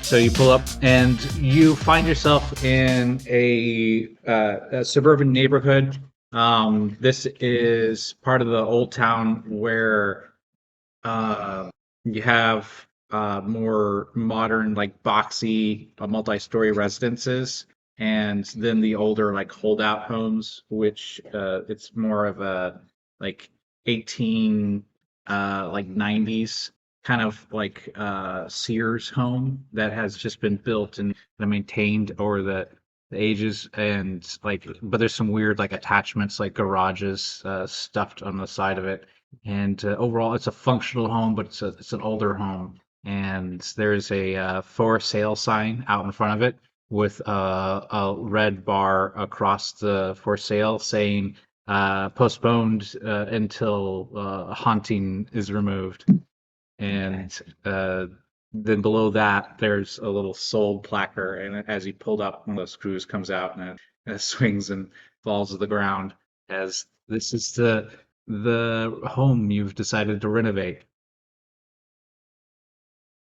So you pull up and you find yourself in a suburban neighborhood. This is part of the old town where you have more modern, like boxy, multi-story residences, and then the older, like holdout homes, which it's more of a like 18 like 90s kind of like Sears home that has just been built and maintained over the ages, and like but there's some weird like attachments like garages stuffed on the side of it, and overall it's a functional home, but it's an older home, and there's a for sale sign out in front of it with a red bar across the for sale saying postponed until haunting is removed. And then below that, there's a little sold placard, and as he pulled up, one of those screws comes out and it swings and falls to the ground. As this is the home you've decided to renovate.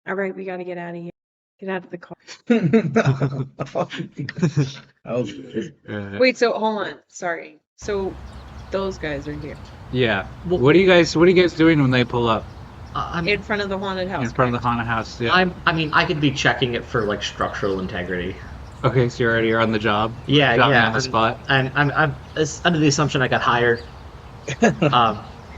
All right, we got to get out of here. Get out of the car. Wait, so hold on. Sorry. So those guys are here Yeah. What are you guys doing when they pull up in front of the haunted house. in front of the haunted house? Yeah. I could be checking it for like structural integrity. Okay, so you're on the job. Yeah, Got me yeah. on the spot. I'm it's under the assumption I got hired.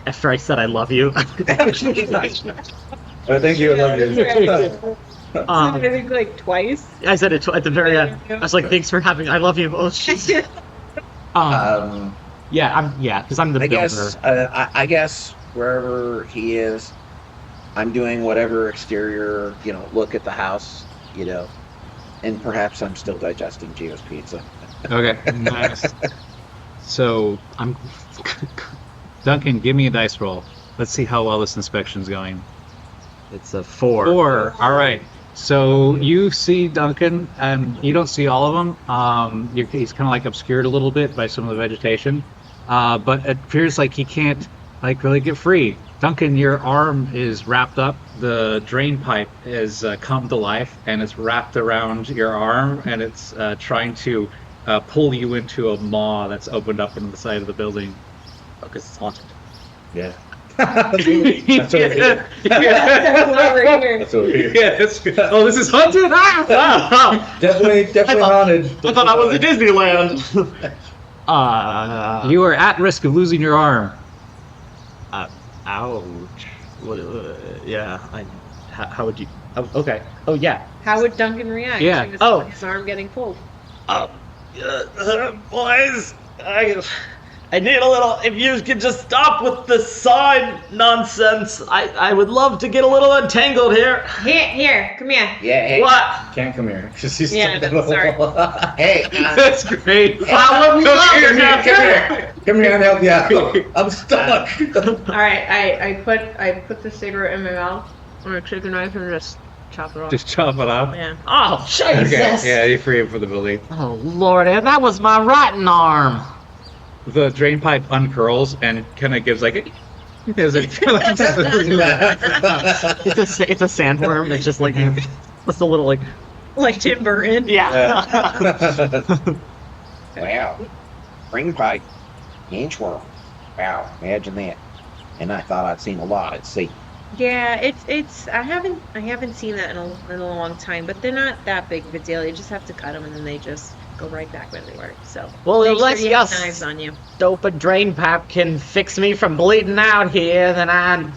After I said I love you. Thank you. I love you. I think like twice. I said it at the very end. I was like, thanks for having. I love you. Oh shit. Yeah, because I'm the builder. I guess wherever he is, I'm doing whatever exterior, look at the house, and perhaps I'm still digesting Gio's pizza. Okay, nice. So Duncan, give me a dice roll. Let's see how well this inspection's going. It's a 4. 4. All right. So you see Duncan, and you don't see all of him. He's kind of like obscured a little bit by some of the vegetation, but it appears like he can't like really get free. Duncan, your arm is wrapped up. The drain pipe has come to life, and it's wrapped around your arm, and it's trying to pull you into a maw that's opened up on the side of the building. Because it's haunted. Yeah. That's Over here. That's over here. Yeah, that's good. Oh, this is haunted! Ah! Definitely haunted. I thought I was at Disneyland. You are at risk of losing your arm. Ouch. What? Yeah. How would you? Oh, okay. Oh yeah. How would Duncan react? Yeah. To his arm getting pulled. Boys, I need a little. If you could just stop with the sign nonsense, I would love to get a little entangled here. Here, come here. Yeah, hey. What? Can't come here. Yeah, sorry. Hey, That's great. I would love come to here. Come here and help you out. I'm stuck. All right, I put the cigarette in my mouth. I'm gonna take a knife and just chop it off. Just chop it off. Yeah. Oh Jesus! Okay. Yeah, you're free for the building. Oh Lord, that was my rotten arm. The drain pipe uncurls and kind of gives like a. It's It's a sandworm. It's just like it's a little Like Tim Burton. yeah. Wow. Ring pipe. Inchworm. Wow, imagine that. And I thought I'd seen a lot at sea. Yeah, it's I haven't seen that in a long time, but they're not that big of a deal. You just have to cut them and then they just go right back where they were. So Well, make unless sure you have you knives on you. Stupid drain pipe can fix me from bleeding out here, then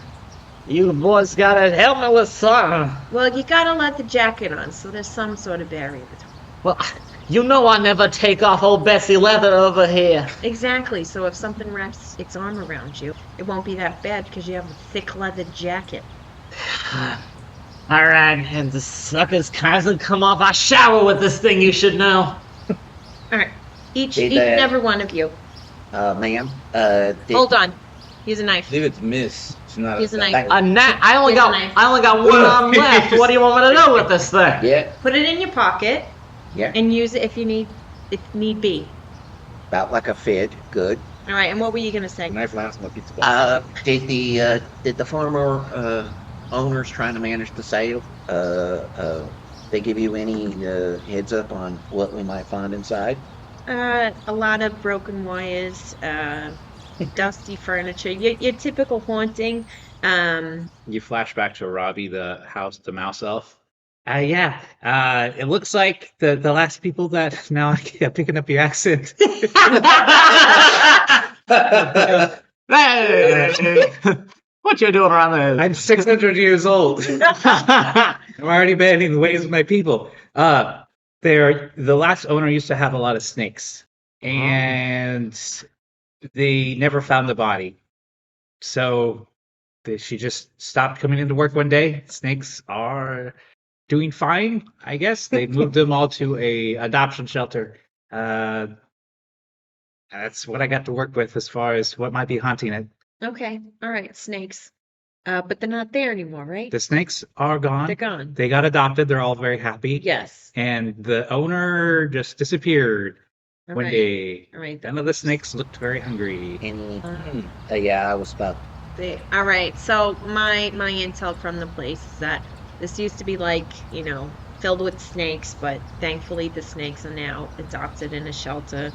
you boys gotta help me with something. Well, you gotta let the jacket on, so there's some sort of barrier between. Well, you know I never take off old Bessie leather over here. Exactly. So if something wraps its arm around you, it won't be that bad because you have a thick leather jacket. Alright, and the suckers constantly come off. I shower with this thing, you should know. All right, each Hey, and Dad. every one of you. Ma'am. Hold on. Use a knife. I believe it's Miss. It's not. Use a knife. I only Here's a got knife. one arm left. What do you want me to do with this thing? Yeah, Put it in your pocket yeah. and use it if need be. About like a fid. Good. All right. And what were you gonna say? Knife lands on the pizza box. Did the former owners trying to manage the sale They give you any heads up on what we might find inside? A lot of broken wires, dusty furniture, your typical haunting. You flash back to Robbie, the house, the mouse elf. Yeah. It looks like the last people that now I'm picking up your accent. Hey, what you doing around there? I'm 600 years old. I'm already banning the ways of my people. The last owner used to have a lot of snakes, and they never found the body. So she just stopped coming into work one day. Snakes are doing fine, I guess. They moved them all to a adoption shelter. That's what I got to work with as far as what might be haunting it. Okay, all right, snakes. But they're not there anymore, right? The snakes are gone. They're gone. They got adopted. They're all very happy. Yes. And the owner just disappeared All one right. day. All right. None of the snakes looked very hungry. Any? Uh, Yeah, I was about. All right. So my intel from the place is that this used to be like, filled with snakes, but thankfully the snakes are now adopted in a shelter.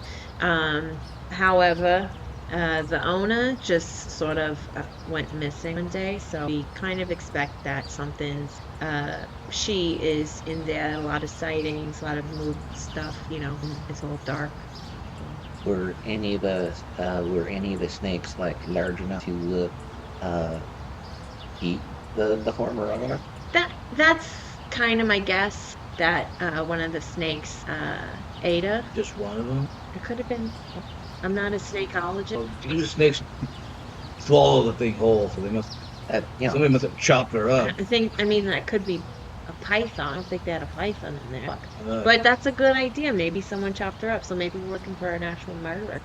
However, the owner just sort of went missing one day, so we kind of expect that something's. She is in there. A lot of sightings, a lot of mood stuff. It's all dark. Were any of the snakes like large enough to eat the former owner? That's kind of my guess that one of the snakes ate her. Just one of them. It could have been. I'm not a snakeologist. Well, these snakes swallow the thing whole, so they must. Somebody must have chopped her up. I mean, that could be a python. I don't think they had a python in there. Uh, But that's a good idea. Maybe someone chopped her up. So maybe we're looking for an actual murderer.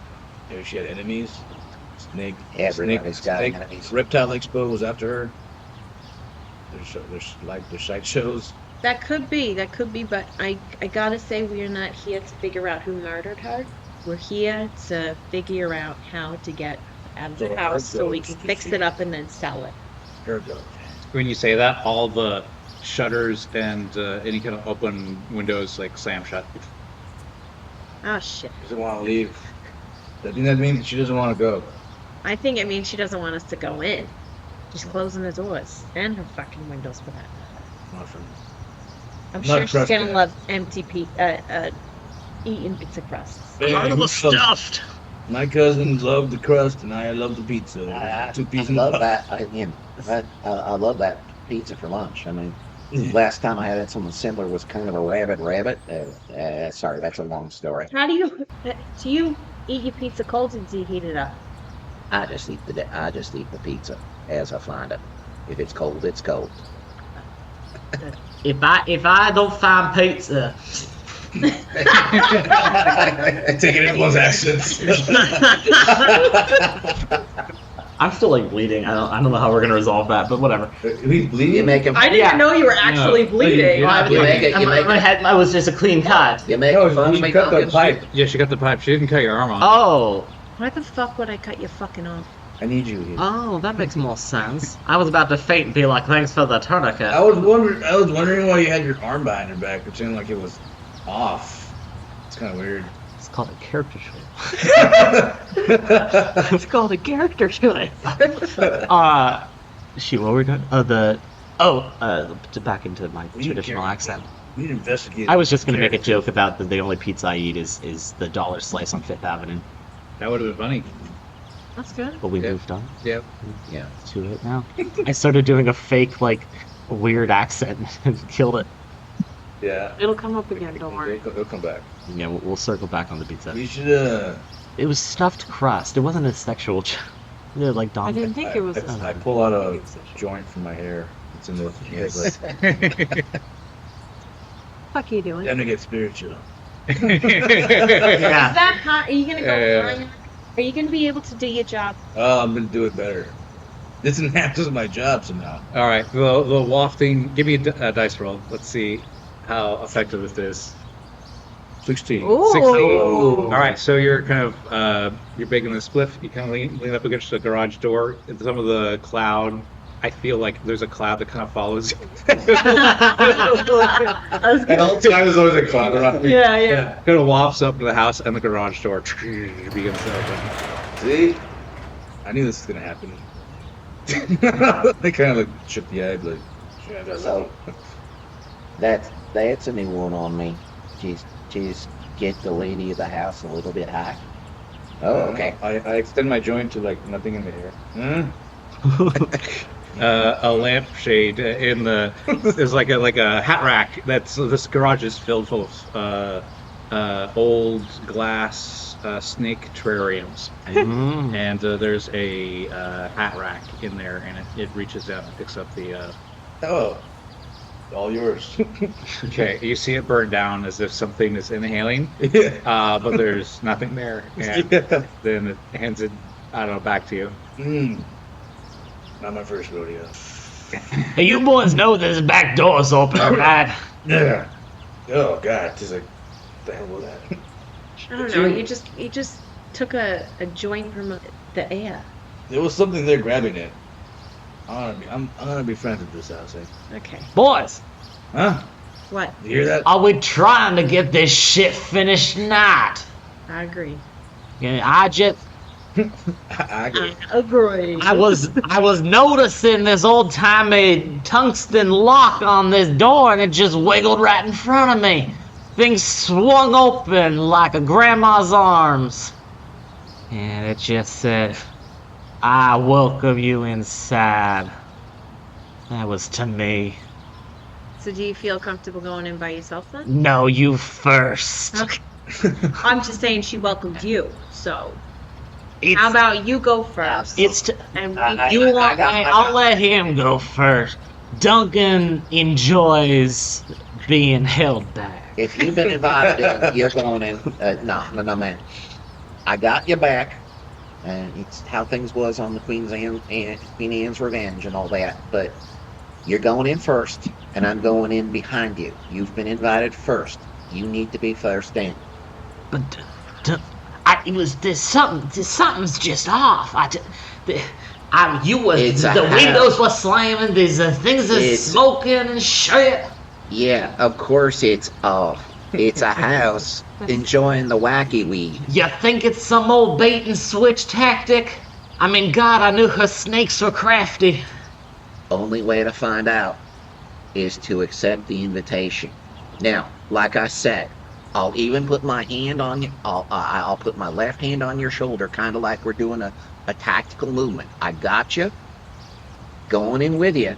Maybe she had enemies. Snake. Everybody's got snake, enemies. Reptile Expo was after her. There's side shows. That could be. But I gotta say, we are not here to figure out who murdered her. We're here to figure out how to get out of the So house so we her can ghost, fix you it up and then sell it. Here it goes. When you say that, all the shutters and any kind of open windows like slam shut. Oh shit. She doesn't want to leave. That means she doesn't want to go. I think it means she doesn't want us to go in. She's closing the doors and her fucking windows for that. Not from. I'm Not sure she's trusting gonna it. love eating pizza crusts. Part of the stuffed. My cousins love the crust, and I love the pizza. I 2 pieces. love that. I love that pizza for lunch. I mean, Yeah. last time I had something similar was kind of a rabbit. Sorry, that's a long story. How do you eat your pizza cold or do you heat it up? I just eat the pizza as I find it. If it's cold, it's cold. If I don't find pizza, Taking everyone's accents. I'm still like bleeding. I don't know how we're gonna resolve that, but whatever. He's bleeding. You make him. I didn't Yeah. know you were actually No, bleeding. you're not You make it. You make My it. head was just a clean cut. You make No, it fun. she cut the pipe. Yeah, she got the pipe. She didn't cut your arm off. Oh, Why the fuck would I cut your fucking off? I need you here. oh, that makes more sense. I was about to faint and be like, "Thanks for the tourniquet." I was wondering why you had your arm behind your back. It seemed like it was off. It's kind of weird. It's called a character choice. It's called a character choice. Shoot, what were we doing? Back into my We traditional care. accent. We need to investigate. I was just gonna make a joke about the only pizza I eat is the dollar slice on Fifth Avenue, That would have been funny. That's good. but we Yeah. moved on. Yep. Yeah. Too late now. I started doing a fake weird accent and killed it. Yeah. It'll come up again, don't worry. He'll come back. Yeah, we'll circle back on the pizza. We should. It was stuffed crust. It wasn't a sexual. Yeah, like I Dom. didn't think it was. I pull out a joint from my hair. It's in the. Yes. Fuck you doing? Time to get spiritual. Yeah. Is that hot? Are you gonna go Yeah. higher? Are you gonna be able to do your job? Oh, I'm gonna do it better. This enhances my job somehow. All right, the wafting. Give me a dice roll. Let's see how effective this is. 16. Ooh. 16. All right, so you're kind of you're baking the spliff. You kind of lean up against the garage door. And some of the cloud I feel like there's a cloud that kind of follows you. At all times, there's always a cloud around me. Yeah. Kind of wafts up to the house, and the garage door begins to open. See? I knew this was gonna happen. I kind of like shook the head, like, yeah, that's So that's a new one on me. Just get the lady of the house a little bit high. Oh, okay. I extend my joint to like nothing in the air. A lampshade in the there's like a hat rack. This garage is filled full of old glass snake terrariums, and there's a hat rack in there, and it reaches out and picks up the. Oh, all yours. Okay, you see it burn down as if something is inhaling, Yeah. but there's nothing there, and Yeah. then it hands it, I don't know, back to you. Not my first rodeo. Hey, you boys know this back door's open, right? Yeah. Oh God, just like, what the hell was that? I don't know. You just took a joint from the air. There was something there grabbing it. I'm gonna be friends with this house. Okay. Boys, Huh? What? You hear that? are we trying to get this shit finished not? I agree. Yeah, I just I agree. Agree. I was noticing this old timey tungsten lock on this door, and it just wiggled right in front of me. Things swung open like a grandma's arms, and it just said, "I welcome you inside." That was to me. So do you feel comfortable going in by yourself then? No, you first. Okay. I'm just saying she welcomed you. So It's, how about you go first? it's t- And we I'll let him go first. Duncan enjoys being held back. If you've been invited in, you're going in. No, man. I got your back, and it's how things was on the Queen Anne's Revenge and all that. But you're going in first, and I'm going in behind you. You've been invited first. You need to be first in. But there's something's just off. It's a The house. windows were slamming. There's things are It's- smoking and shit. Yeah, of course it's off. It's a house enjoying the wacky weed. You think it's some old bait and switch tactic? I mean, God, I knew her snakes were crafty. Only way to find out is to accept the invitation. Now, like I said, I'll even put my hand on you. I'll put my left hand on your shoulder, kind of like we're doing a tactical movement. I got you, going in with you,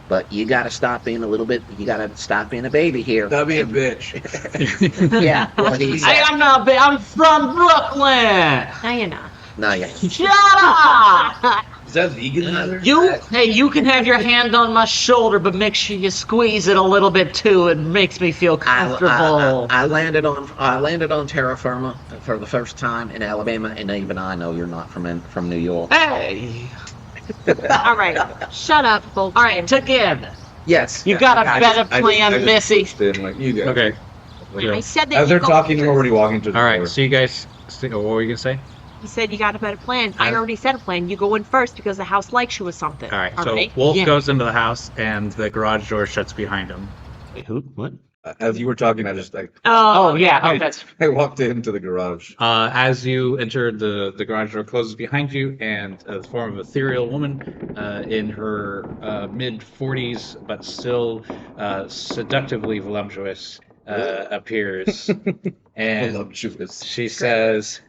but you got to stop being a little bit. You got to stop being a baby here. Stop being a bitch. Yeah, what he Hey, said. I'm from Brooklyn. No, you're not. No, yeah. Shut up! Is that vegan? You can have your hand on my shoulder, but make sure you squeeze it a little bit too. It makes me feel comfortable. I landed on terra firma for the first time in Alabama, and even I know you're not from New York. Hey, All right. Shut up, folks. all right, together. Yes, You got a I better just- I plan, just Missy. pushed in, like, you guys. Okay. I said that As you they're go talking, you're first. already walking to the All right. door. So you guys, what were you gonna say? He said you got a better plan. I I- already said a plan. You go in first because the house likes you or something. All right. So right? Wolf Yeah. goes into the house, and the garage door shuts behind him. Wait, who? What? As you were talking, I just like Oh yeah. Oh, that's I walked into the garage. As you enter, the garage door closes behind you, and the form of an ethereal woman in her mid-40s, but still seductively voluptuous, appears. And Voluptuous. she says,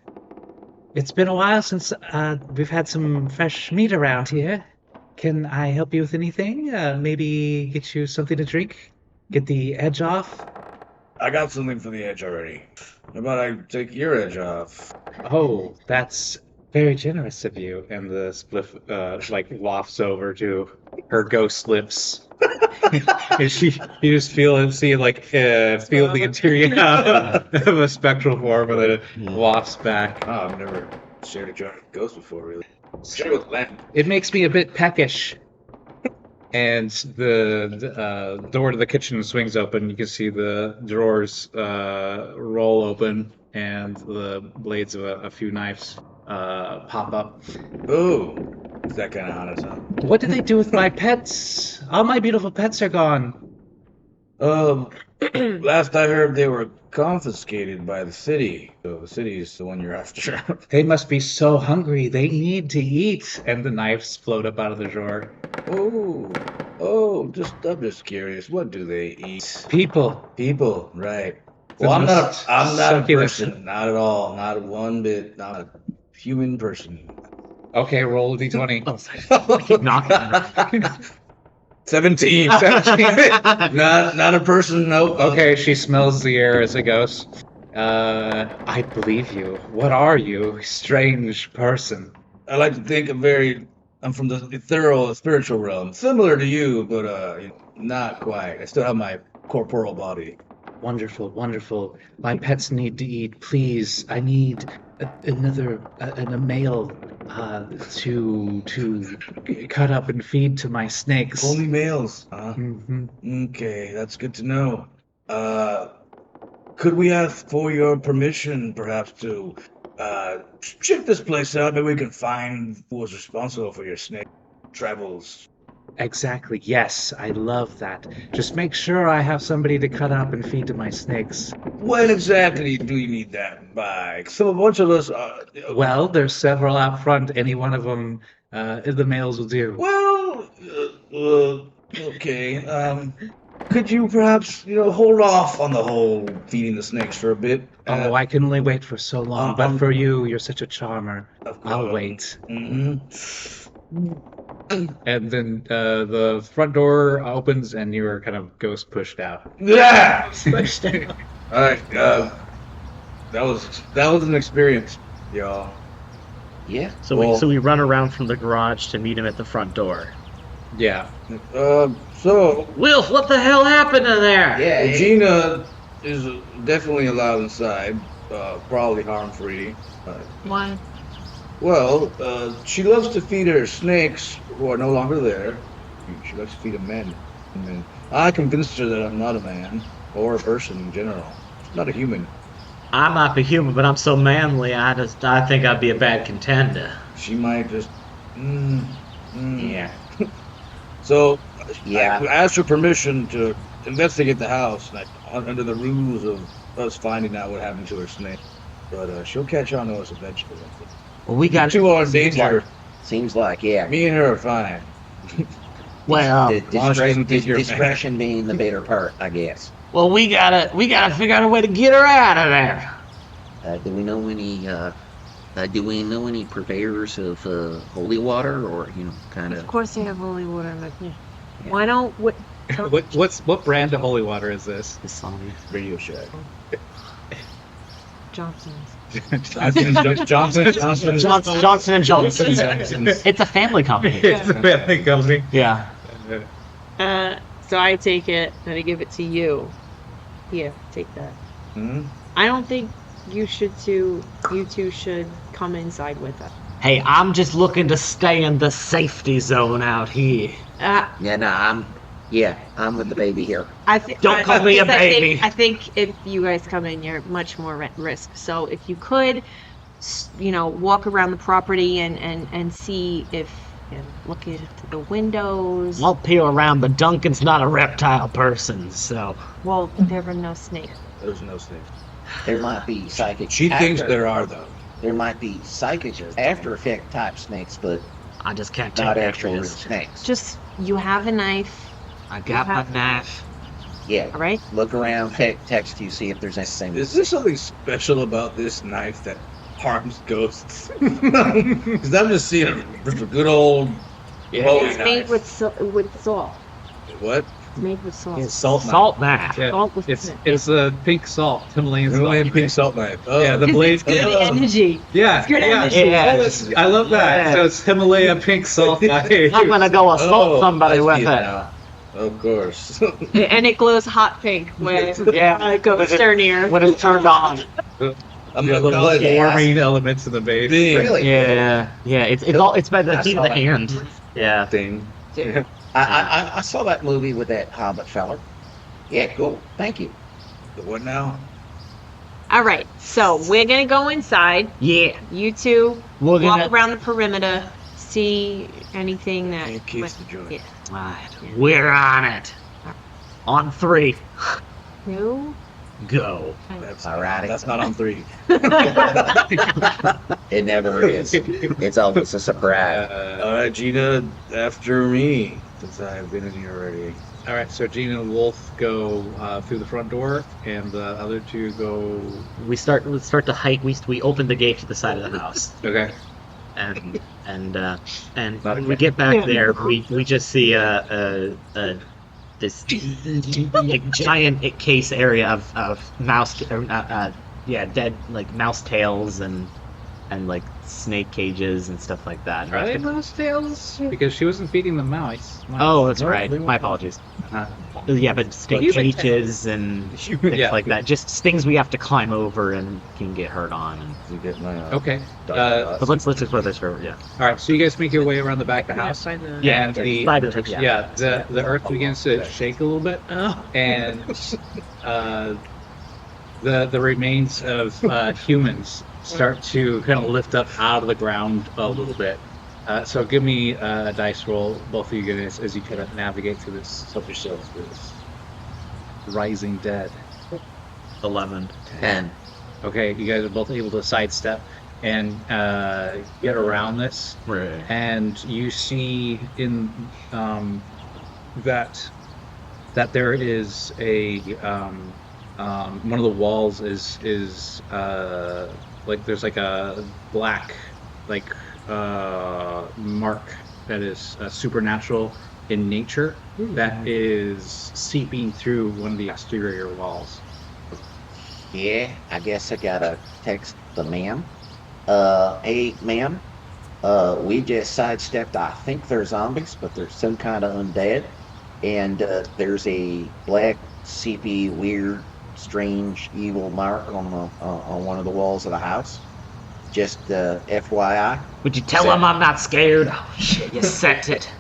"It's been a while since we've had some fresh meat around here. Can I help you with anything? Maybe get you something to drink? Get the edge off?" I got something for the edge already. How about I take your edge off? "Oh, that's very generous of you." And the spliff like wafts over to her ghost lips. And you just feel the interior of a spectral form, and then it wafts back. Oh, I've never shared a jar of ghost before, really. Share with Len. "It makes me a bit peckish." And the door to the kitchen swings open. You can see the drawers roll open, and the blades of a few knives pop up. Oh, It's that kind of honest, huh? What did they do with my pets? All my beautiful pets are gone. Last I heard, they were confiscated by the city. So the city is the one you're after. They must be so hungry. They need to eat. And the knives float up out of the drawer. I'm just curious. What do they eat? People. People, right? The Well, I'm most not a succulent. person, not at all, not one bit, not a human person. Okay, roll a d20. Keep knocking. 17. Not a person. Nope. Okay, she smells the air as it goes. I believe you. What are you, strange person? I like to think I'm from the ethereal spiritual realm, similar to you, but not quite. I still have my corporal body. Wonderful, wonderful. My pets need to eat. Please, I need a male to cut up and feed to my snakes. Only males. Mm-hmm. Okay, that's good to know. Could we ask for your permission, perhaps, to check this place out? Maybe we can find who was responsible for your snake travels. Exactly. Yes, I love that. Just make sure I have somebody to cut up and feed to my snakes. When exactly do you need that by? So a bunch of us. Well, there's several out front. Any one of them, the males will do. Well, okay. Could you perhaps, hold off on the whole feeding the snakes for a bit? Oh, I can only wait for so long. But for you, you're such a charmer. I'll wait. And then the front door opens, and you're kind of ghost pushed out. Yeah. Pushed out. All right. That was an experience, y'all. Yeah. So we run around from the garage to meet him at the front door. Yeah. So Wilf, what the hell happened in there? Yeah. Regina is definitely allowed inside, probably harm-free. Why? Well, she loves to feed her snakes who are no longer there. She likes to feed them men. And I convinced her that I'm not a man, or a person in general. Not a human. I might be human, but I'm so manly. I think I'd be a bad contender. She might just. Yeah. So, Yeah. I asked her permission to investigate the house, under the rules of us finding out what happened to her snake. But she'll catch on to us eventually. Well, we got. Two are in danger. Seems like, yeah. Me and her are fine. Well, Discretion being the better part, I guess. well, we gotta figure out a way to get her out of there. Do we know any purveyors of holy water, or kind Of of? course they have holy water. Why don't What brand of holy water is this? This song. Radio Shack. Johnson's? Johnson. Johnson and Johnson. It's a family company. It's a family company. Yeah. So I take it and I give it to you. Here, take that. I don't think you two should come inside with us. Hey, I'm just looking to stay in the safety zone out here. Yeah, no, I'm with the baby here. Don't call me a baby. I think if you guys come in, you're much more at risk. So if you could, walk around the property and see if, and look into the windows. I'll peer around, but Duncan's not a reptile person, so. Well, there were no snakes. There's no snakes. There might be psychic. She thinks there are, though. There might be psychic after effect type snakes, but I just can't take not that actual real risk. snakes. Just, you have a knife, I got my knife. Yeah. all right? Look around, text you, see if there's anything. Is there something special about this knife that harms ghosts? Because I'm just seeing just a good old Bowie It's made knife. with salt. What? It's made with salt. It's salt knife. Salt knife. Yeah. Salt with It's a pink salt, Himalayan salt. Himalayan pink salt knife. Oh. Yeah, the blade. Good energy. Yeah, good yeah. energy. Yeah. I love that. Yeah. So it's Himalayan pink salt knife. I'm gonna go assault somebody I with see it. now. Of course. And it glows hot pink when Yeah. it goes near. When it's turned on. I'm Yeah, gonna the call it warming elements in the base. Bing. Really? Yeah. It's by the heat of the hand. Yeah. Thing. I saw that movie with that Hobbit feller. Yeah, cool. Thank you. The what now? All right, so we're gonna go inside. Yeah. You two We're walk gonna. around the perimeter, see anything that? Can't kiss the joint. Yeah. Alright, we're on it. On 3. 2. Go. That's Alrighty. That's not on 3. It never is. It's always a surprise. All right, Gina, after me, since I've been in here already. All right, so Gina and Wolf go through the front door, and the other two go. We start to hike. We open the gate to the side of the house, Okay. and when we get back there, we just see this giant case area of mouse, dead like mouse tails and like snake cages and stuff like that. Are they mouse tails? Because she wasn't feeding them mice. Oh, that's No, right. they My weren't. apologies. Uh, Yeah, but snake Human cages and things Yeah. like that. Just things we have to climb over and can get hurt on. And, You get my Okay. dot. but let's explore this further. Yeah. All right, so you guys make your way around the back of the house. Find the- Yeah, and the Side of it, yeah, the earth begins to shake a little bit, Oh. and the remains of humans start to kind of lift up out of the ground a little bit. So give me a dice roll, both of you guys, as you kind of navigate through this, help yourselves through this rising dead. 11. 10. Okay, you guys are both able to sidestep and get around this. Right. And you see in that there is a one of the walls is like there's like a black like mark that is supernatural in nature that is seeping through one of the exterior walls. Yeah, I guess I gotta text the ma'am. Hey, ma'am. We just sidestepped. I think they're zombies, but they're some kind of undead. And there's a black, seepy, weird, strange, evil mark on one of the walls of the house. Just FYI. Would you tell him I'm not scared? Oh shit! You sent it.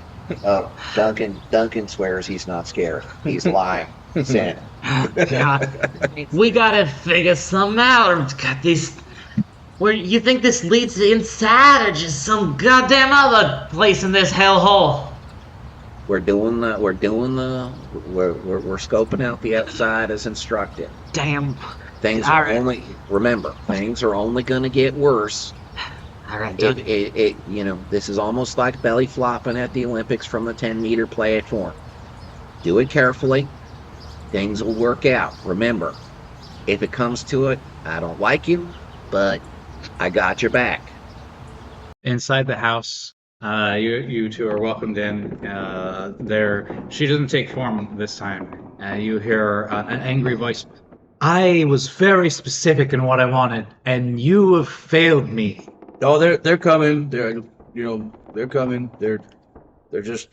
Duncan swears he's not scared. He's lying. Sent. God, we gotta figure something out. Got these. Where you think this leads inside, or just some goddamn other place in this hellhole? We're scoping out the outside as instructed. Damn. Things All are right. only gonna get worse. All right, Doug. This is almost like belly flopping at the Olympics from the 10-meter platform. Do it carefully. Things will work out. Remember, if it comes to it, I don't like you, but I got your back. Inside the house, you two are welcomed in. She doesn't take form this time. You hear an angry voice. I was very specific in what I wanted, and you have failed me. Oh, they're coming. They're coming. They're just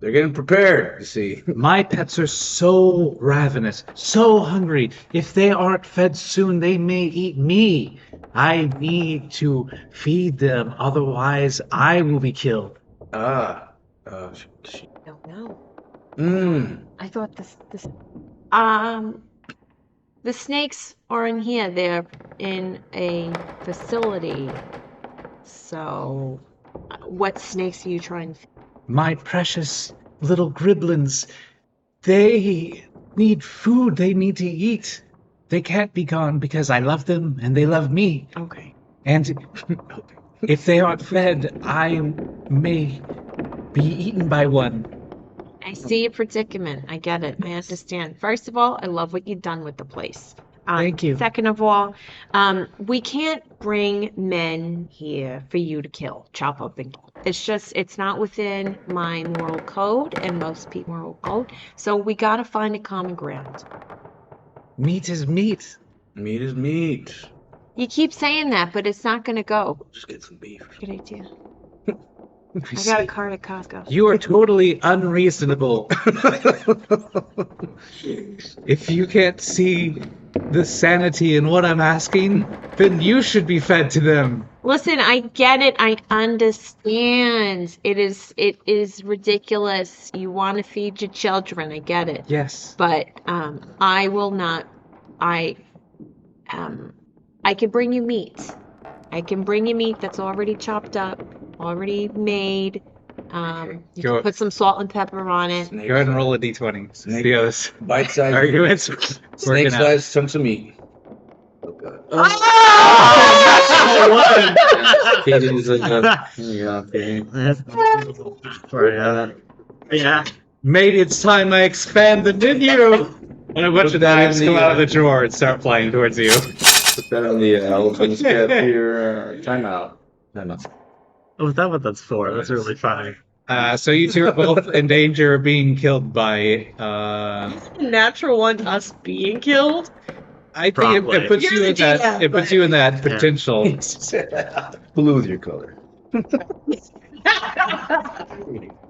they're getting prepared. You see. My pets are so ravenous, so hungry. If they aren't fed soon, they may eat me. I need to feed them, otherwise I will be killed. Ah. Don't know. I thought this. The snakes are in here. They're in a facility. So, what snakes are you trying to? My precious little griblins, they need food, they need to eat. They can't be gone because I love them and they love me. Okay. And if they aren't fed, I may be eaten by one. I see your predicament. I get it. I understand. First of all, I love what you've done with the place. Thank you. Second of all, we can't bring men here for you to kill, chop up and kill. It's not within my moral code and most people's moral code. So we got to find a common ground. Meat is meat. Meat is meat. You keep saying that, but it's not going to go. Just get some beef. Good idea. I got a card at Costco. You are totally unreasonable. If you can't see the sanity in what I'm asking, then you should be fed to them. Listen, I get it. I understand. It is ridiculous. You want to feed your children. I get it. Yes. But I will not. I can bring you meat. I can bring you meat that's already chopped up. already made. You Go- can put some salt and pepper on it. Go ahead and roll a d20. Snake. See how this Bite-sized, argument's working out. snake-sized chunks of meat. Oh, God. Yeah. Mate, it's time I expand the menu! And a bunch of knives come out of the drawer and start flying towards you. Put that on the elephant's cap here. Time out. Oh, is that what that's for? That's really funny. So you two are both in danger of being killed by, Natural one, us being killed. I think Probably. it puts you in that, it puts you in that potential. Blue with your color.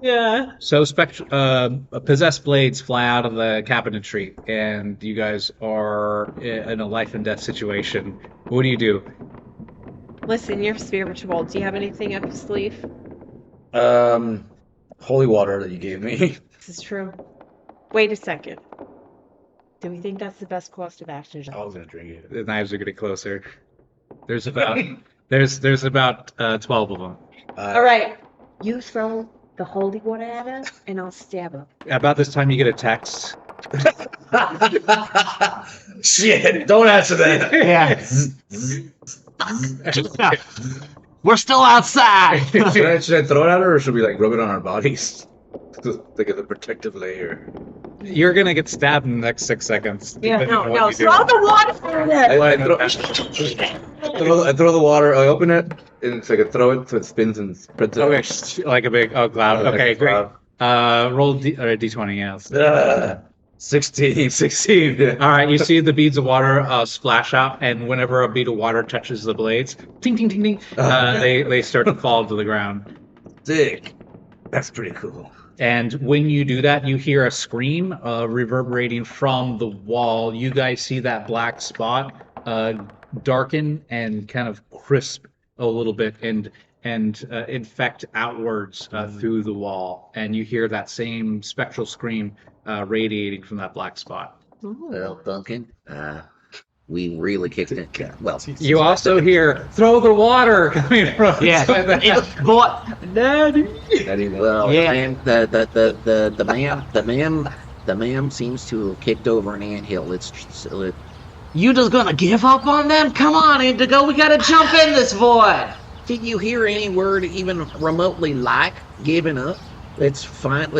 Yeah. So possessed blades fly out of the cabinetry, and you guys are in a life and death situation. What do you do? Listen, you're spiritual. Do you have anything up your sleeve? Holy water that you gave me. This is true. Wait a second. Do we think that's the best course of action, John? I was gonna drink it. The knives are getting closer. There's about there's about 12 of them. All right. You throw the holy water at her, and I'll stab her. About this time, you get a text. Shit! Don't answer that. Yeah. We're still outside. Should I throw it at her, or should we like rub it on our bodies? Like a protective layer. You're gonna get stabbed in the next 6 seconds. depending on what you do. Throw the water at her. I throw the water. I open it, and it's like I throw it so it spins and spreads out. Okay, like a big cloud. Like Okay, a great. cloud. Roll a d20. Yes. 16. 16. Yeah. All right, you see the beads of water splash out, and whenever a bead of water touches the blades, ting, ting, ting, ting, they start to fall to the ground. Sick. That's pretty cool. And when you do that, you hear a scream reverberating from the wall. You guys see that black spot darken and kind of crisp a little bit and infect outwards through the wall. And you hear that same spectral scream radiating from that black spot. Well, Duncan, we really kicked it. Well, You also hear, throw the water coming from Yeah. inside the house. Daddy. well, Yeah. man, the man seems to have kicked over an anthill. You just gonna give up on them? Come on, Indigo. We gotta jump in this void. Did you hear any word even remotely like giving up? Let's find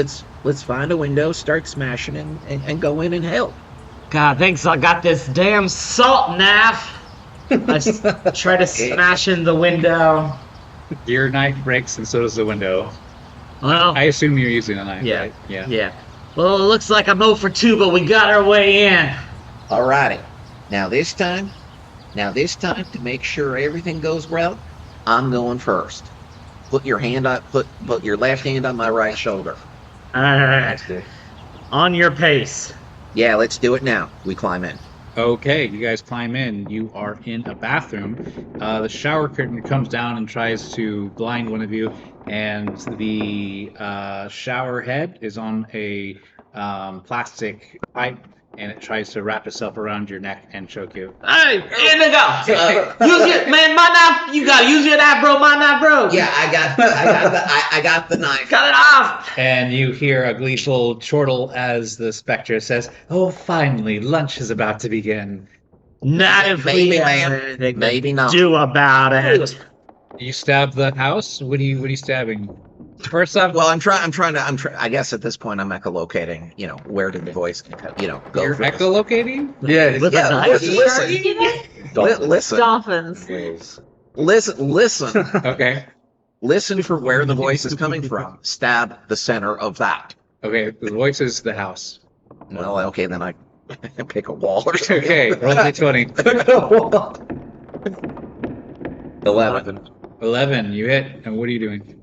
a window, start smashing and go in and help. God, thanks. I got this damn salt knife. I just try to smash in the window. Your knife breaks and so does the window. Well, I assume you're using a knife, yeah, right? Yeah. yeah. Well, it looks like I'm 0 for 2, but we got our way in. Alrighty. Now this time, to make sure everything goes well, I'm going first. Put your left hand on my right shoulder. All right. On your pace. Yeah, let's do it now. We climb in. Okay, you guys climb in. You are in a bathroom. The shower curtain comes down and tries to blind one of you, and the shower head is on a plastic pipe, and it tries to wrap itself around your neck and choke you. Hey, Indigo! Use it, man. My knife. You gotta use your knife, bro. My knife, bro. Yeah, I got the knife. Cut it off. And you hear a gleeful chortle as the specter says, "Oh, finally, lunch is about to begin." Not if Maybe, we have ma'am. anything to Maybe not. do about it. You stab the house? What are you stabbing? First off, Well, I guess at this point I'm echolocating, where did the voice, go. you're for this. echolocating? Yeah. With a Yeah, knife. Listen, Okay. listen for where the voice is coming from. Stab the center of that. Okay, the voice is the house. Well, okay, then I pick a wall or something. Okay, roll d20. 11. 11, you hit. And what are you doing?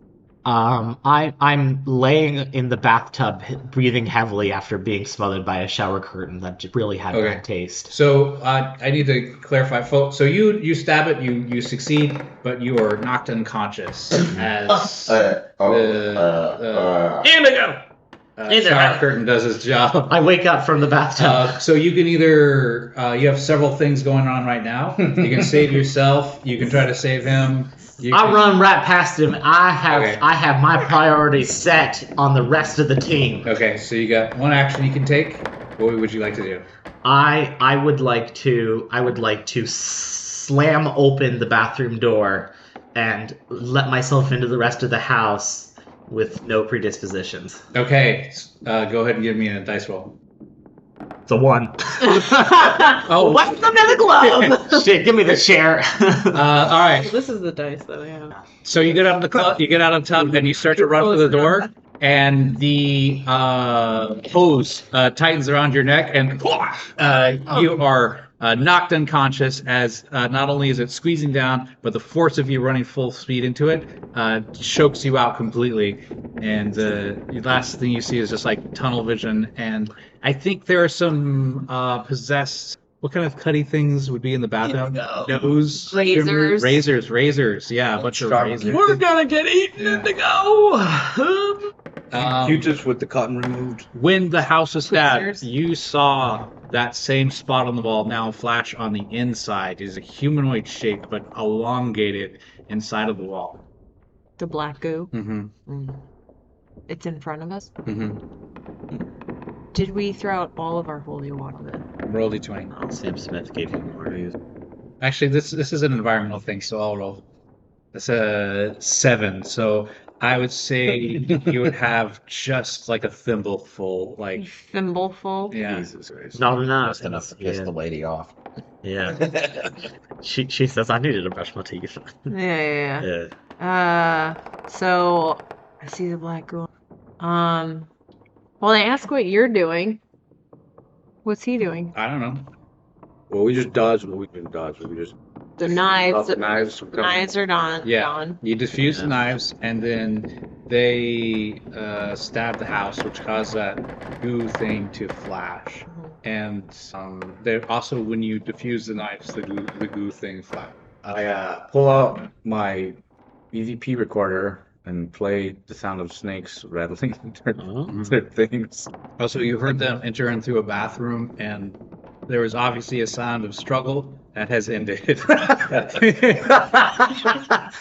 I'm laying in the bathtub, breathing heavily after being smothered by a shower curtain that really had Okay. bad taste. So I need to clarify, folks. So you stab it, you succeed, but you are knocked unconscious as Indigo. In the shower house. curtain does its job. I wake up from the bathtub. So you can either you have several things going on right now. You can save yourself. You can try to save him. I run right past him. I Okay. have my priorities set on the rest of the team. Okay, so you got one action you can take. What would you like to do? I would like to slam open the bathroom door and let myself into the rest of the house with no predispositions. Okay, go ahead and give me a dice roll. It's a 1. Oh, Welcome to the club. Shit, give me the chair. all right. This is the dice that I have. So you get out of the club, you get out of the tub, and you start to run for the door, and the hose tightens around your neck, and you are knocked unconscious as not only is it squeezing down, but the force of you running full speed into it chokes you out completely. And the last thing you see is just like tunnel vision. And I think there are some possessed. What kind of cutty things would be in the bathtub? Nose Razors. razors. Yeah, a bunch of razors. We're gonna get eaten Yeah. in the go. Q-tips with the cotton removed. When the house was stabbed, Tweezers. you saw that same spot on the wall now flash on the inside. It is a humanoid shape, but elongated inside of the wall. The black goo. Mm-hmm. It's in front of us. Mm-hmm. Did we throw out all of our holy water then? Roll d20. Sam Smith gave me more. Actually, this is an environmental thing, so I'll roll. That's a 7. So I would say you would have just like a thimble full, like Thimbleful. yeah. Jesus Christ. Not enough. Just enough to piss the lady off. Yeah. She says I needed to brush my teeth. Yeah. Yeah. So I see the black goo. Well, I ask what you're doing. What's he doing? I don't know. Well, we just dodged what we can dodge. We just The knives. the knives. The knives are gone. Yeah. Gone. You diffuse the knives, and then they stab the house, which caused that goo thing to flash. And they also, when you diffuse the knives, the goo thing flash. I pull out my EVP recorder and play the sound of snakes rattling their things. Also, you heard them enter in through a bathroom, and there was obviously a sound of struggle that has ended.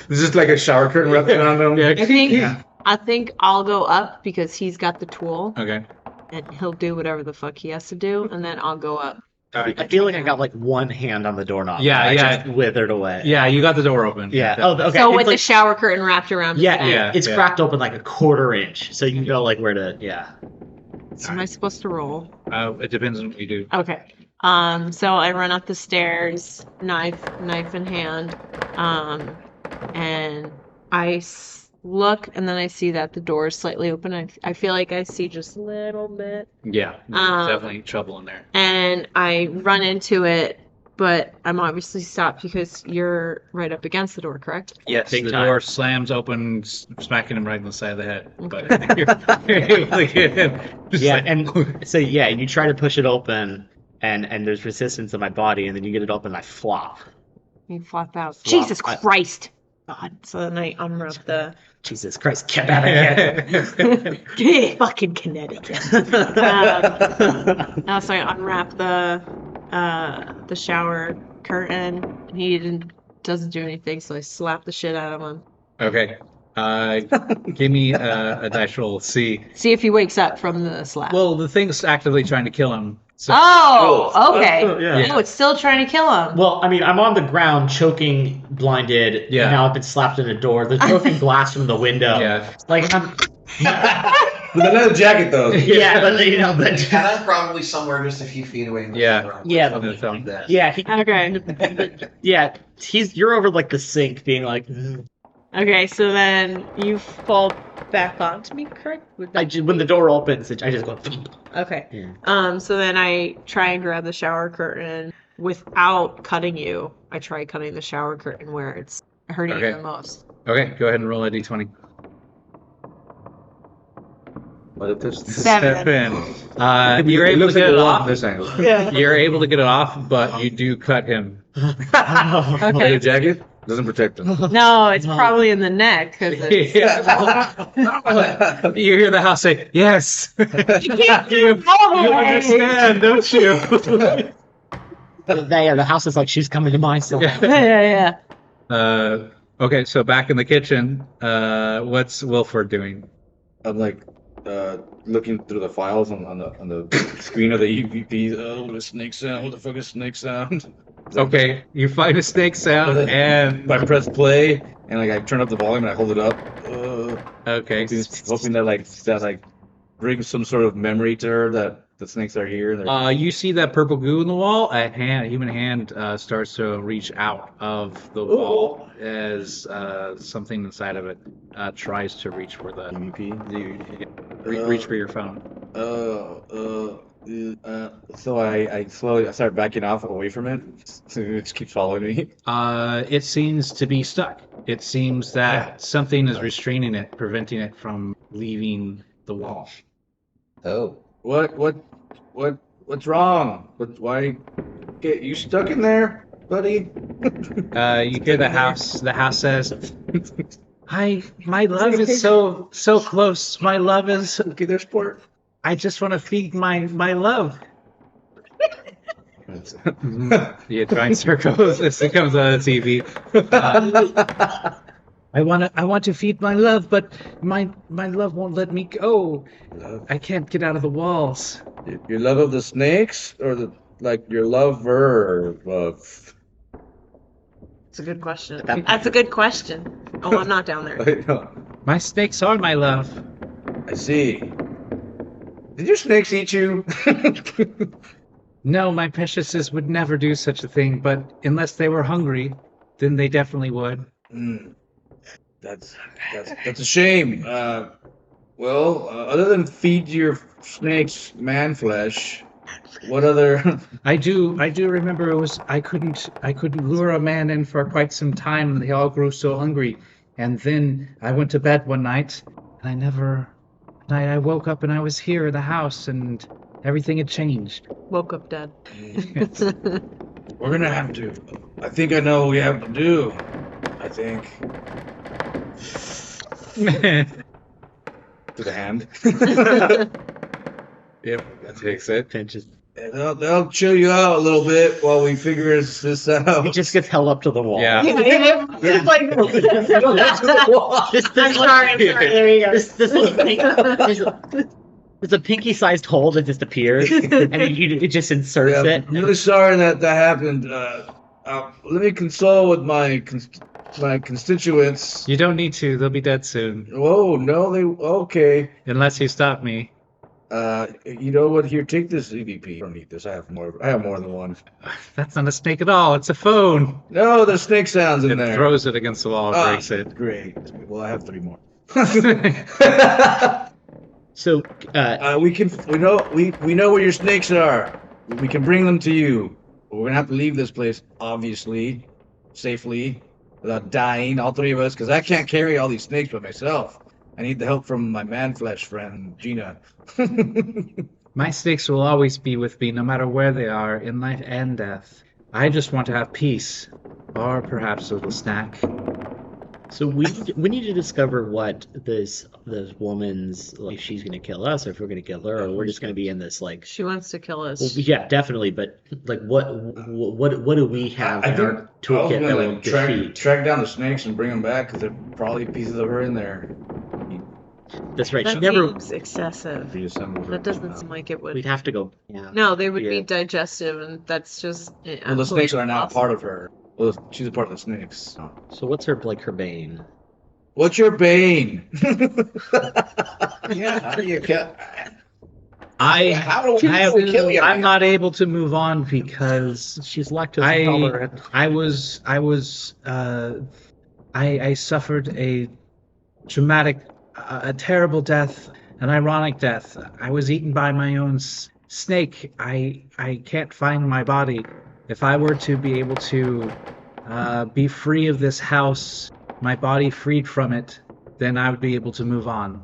This is like a shower curtain wrapping on them. I think I'll go up because he's got the tool Okay. and he'll do whatever the fuck he has to do, and then I'll go up. I feel like I got like one hand on the doorknob. Yeah, I yeah. just withered away. Yeah, you got the door open. Yeah. Oh, okay. So It's with like- the shower curtain wrapped around. Yeah, his Yeah. it's cracked open like a 1/4 inch, so you know like where to. Yeah. So am I supposed to roll? It depends on what you do. Okay. So I run up the stairs, knife in hand, and I look, and then I see that the door is slightly open. I feel like I see just a little bit, Yeah, there's definitely trouble in there. and I run into it, but I'm obviously stopped because you're right up against the door, correct? Yes, Big the time. door slams open, smacking him right in the side of the head. But you're able to get him. Just Yeah, like- and so yeah, you try to push it open, and there's resistance in my body, and then you get it open, and I flop. You flop out. Flop. Jesus Christ! God. So then I unwrap the Jesus Christ, get out of here! fucking Connecticut. So I unwrap the shower curtain. He doesn't do anything, so I slap the shit out of him. Okay. Give me a dice roll. See. See if he wakes up from the slap. Well, the thing's actively trying to kill him. So okay. Yeah. Oh, it's still trying to kill him. Well, I mean, I'm on the ground, choking, blinded. Yeah. And now I've been slapped in a door. There's broken glass from the window. yeah. Like I'm. With another jacket, though. Yeah, but you know, but And I'm probably somewhere just a few feet away. Yeah. yeah, Something like that. yeah, Okay. yeah. You're over like the sink, being like. Okay, so then you fall back onto me, correct? When the door opens, I just go. Okay. Yeah. So then I try and grab the shower curtain without cutting you. I try cutting the shower curtain where it's hurting you Okay. the most. Okay, go ahead and roll a d20. But if this, Seven. You're able to get it off. This angle. Yeah. You're able to get it off, but you do cut him. Okay. The jacket? Doesn't protect them. No, it's probably in the neck because it's. You hear the house say, "Yes." You can't you, do it. you understand, don't you? The house is like, she's coming to my side. Yeah. Okay, so back in the kitchen, what's Wilford doing? I'm like looking through the files on the screen of the EVP. Oh, what a snake sound! What the fuck is snake sound? Okay, you find a snake sound, and I press play and like I turn up the volume and I hold it up. okay, Hoping that brings some sort of memory to her that the snakes are here. you see that purple goo in the wall? A human hand starts to reach out of the wall as something inside of it tries to reach for the EVP. reach for your phone. So I slowly start backing off away from it. So it just keeps following me. It seems to be stuck. It seems that something is restraining it, preventing it from leaving the wall. Oh. What's wrong? Why get you stuck in there, buddy? You hear the house. The house says, my love is so close. My love is. Okay, there's sport. I just want to feed my love." You try and circles as it comes on the TV. I want to feed my love, but my love won't let me go. I can't get out of the walls. Your love of the snakes, or your lover of? It's a good question. That's a good question. Oh, I'm not down there. My snakes are my love. I see. Did your snakes eat you? No, my preciouses would never do such a thing, but unless they were hungry, then they definitely would. That's a shame. Other than feed your snakes man flesh, what other? I do remember I couldn't lure a man in for quite some time, and they all grew so hungry. And then I went to bed one night, and I woke up and I was here in the house, and everything had changed. Woke up dead. We're gonna have to. I think I know what we have to do. I think. To the hand. Yep, that takes it. Pinches. They'll chill you out a little bit while we figure this out. He just gets held up to the wall. Yeah. It's like. I'm sorry. There you go. There's a pinky-sized hole that just appears, and it just inserts it. I'm really sorry that happened. Let me consult with my constituents. You don't need to. They'll be dead soon. Oh no, okay. Unless you stop me. You know what? Here, take this EVP. I don't need this. I have more than one. That's not a snake at all. It's a phone. No, there's snake sounds in It there. throws it against the wall and breaks it. Great. Well, I have 3 more. So, we know where your snakes are. We can bring them to you. But we're gonna have to leave this place, obviously, safely, without dying, all 3 of us, because I can't carry all these snakes by myself. I need the help from my man-flesh friend, Gina. My snakes will always be with me, no matter where they are, in life and death. I just want to have peace, or perhaps a little snack. so we need to discover what this woman's, like, if she's gonna kill us, or if we're gonna kill her, or we're just gonna be in this like. She wants to kill us. Well, yeah, definitely. But like, what do we have in our toolkit that will defeat? track down the snakes and bring them back, because there are probably pieces of her in there. That's right. That She never. seems excessive. Reassemble her. That doesn't seem like it would. We'd have to go. Yeah. No, they would be Yeah. digestive, and that's just. Well, the snakes are now part of her. Well, she's a part of the snakes. So what's her bane? What's your bane? Yeah, how do you kill? I'm not able to move on because She's lactose intolerant. I suffered a traumatic, a terrible death, an ironic death. I was eaten by my own snake. I can't find my body. If I were to be able to be free of this house, my body freed from it, then I would be able to move on.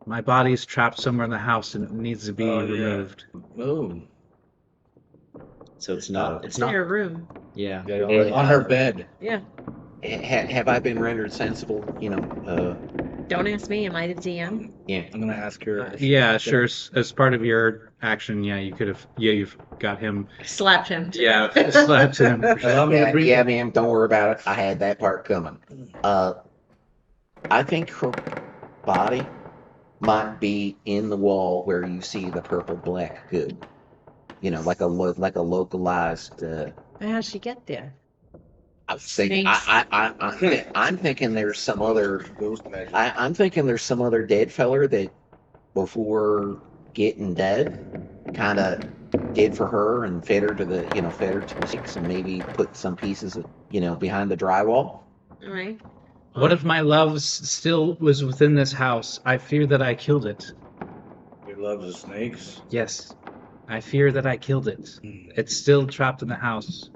My body is trapped somewhere in the house and it needs to be removed. Oh. So it's not. It's in your room. Yeah. On her bed. Yeah. Have I been rendered sensible? Don't ask me. Am I the DM? Yeah. I'm gonna ask her. Yeah, sure. As part of your action, yeah, you could have. Yeah, you've got him. Slapped him. Yeah, slapped him. Allow me to Yeah, breathe. yeah, ma'am. Don't worry about it. I had that part coming. I think her body might be in the wall where you see the purple black goo. Like a localized. How'd she get there? I was thinking, Thanks. I'm thinking there's some other. Ghost magic. I'm thinking there's some other dead feller that, before getting dead, kind of did for her and fed her to the six and maybe put some pieces of, behind the drywall. All right. One of my loves still was within this house. I fear that I killed it. Your loves of snakes. Yes, I fear that I killed it. It's still trapped in the house.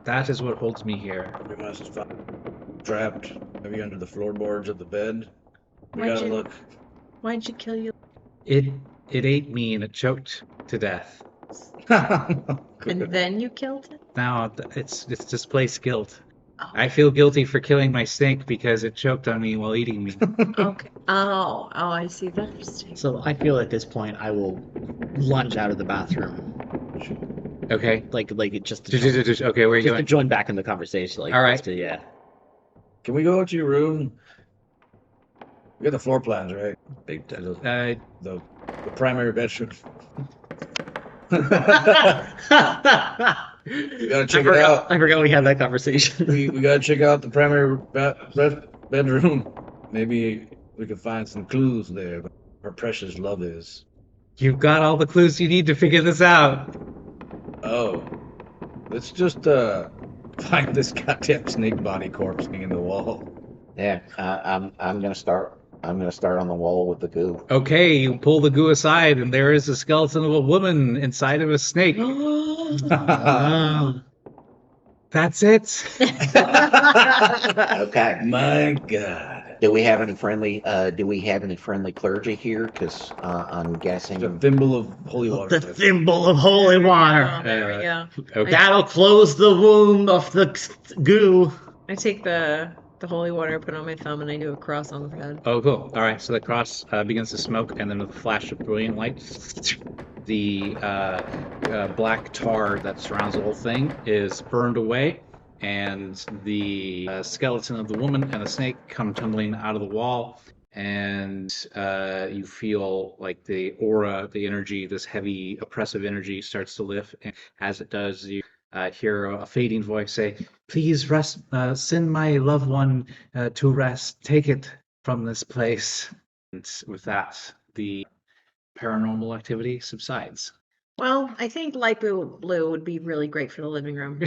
That is what holds me here. We must have found trapped, maybe under the floorboards of the bed. We Why'd gotta you- look. Why'd you kill you? It ate me and it choked to death. And then you killed it? Now it's displaced guilt. Oh. I feel guilty for killing my snake because it choked on me while eating me. Okay. Oh, I see. That's interesting. So I feel at this point I will lunge out of the bathroom, Okay. like it just Okay, where are you just to going? join back in the conversation. Like, All right. just to- yeah. Can we go to your room? We got the floor plans, right? Big The, Uh, the primary bedroom. We gotta check it out. I forgot we had that conversation. We gotta check out the primary bedroom. Maybe we can find some clues there. Her precious love is. you've got all the clues you need to figure this out. Oh, let's just find this goddamn snake body corpse hanging in the wall. Yeah, I'm gonna start. I'm gonna start on the wall with the goo. Okay, you pull the goo aside, and there is a skeleton of a woman inside of a snake. That's it. Okay. My God. Do we have any friendly clergy here? Because I'm guessing. The thimble of holy water. The thimble of holy water. Oh, there we go. Okay. That'll close the womb of the goo. I take the holy water, put it on my thumb, and I do a cross on the head. Oh, cool. All right, so the cross begins to smoke, and then with a flash of brilliant light, the black tar that surrounds the whole thing is burned away, and the skeleton of the woman and the snake come tumbling out of the wall, and you feel like the aura, the energy, this heavy, oppressive energy starts to lift, and as it does, you hear a fading voice say, "Please rest. Send my loved one to rest. Take it from this place." And with that, the paranormal activity subsides. Well, I think light blue would be really great for the living room.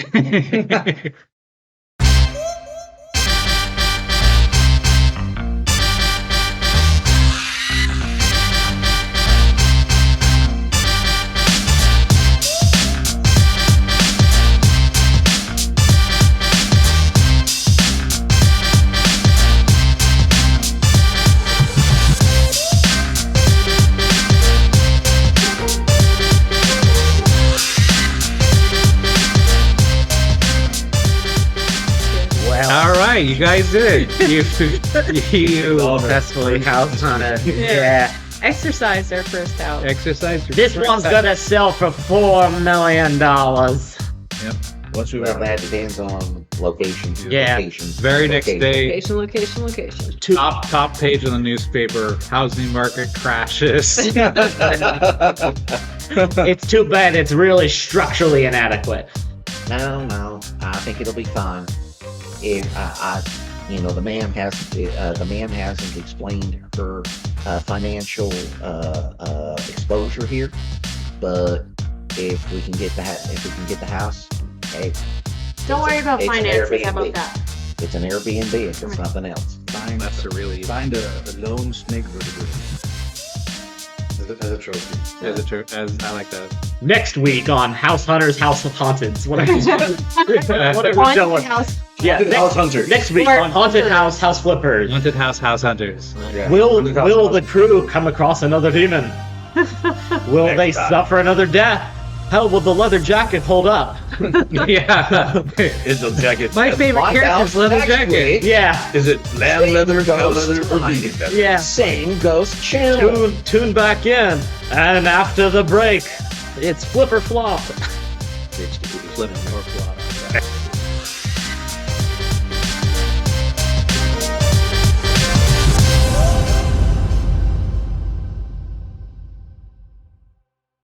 All right, you guys did it. You successfully house hunted. Yeah. Exercise our first out. Exercise. This one's gonna sell for $4 million. Once we Well, were that depends on location. Yeah. Location. Very next day. Location. Top page of the newspaper. Housing market crashes. It's too bad it's really structurally inadequate. No, I think it'll be fine. If the ma'am hasn't explained her financial exposure here, but if we can get the house, hey, Don't worry about it's an finances. How Airbnb. about that? It's an Airbnb if it's nothing else. That's a really find a lone snake vertebrae as a trophy. as I like that. Next week on House Hunters, House of Haunteds. Whatever we're doing. House. Yeah, House Hunters. next week on Haunted House, House Flippers. Haunted house hunters. Yeah. Will the crew come across another demon? Will they time. suffer another death? How will the leather jacket hold up? Yeah. Is the jacket? My favorite Find character out is leather next jacket. week. Yeah. Is it lamb leather, cow leather, or time. vegan leather? Yeah. Same ghost channel. Tune back in. And after the break, it's Flip or Flop. Flip or flop.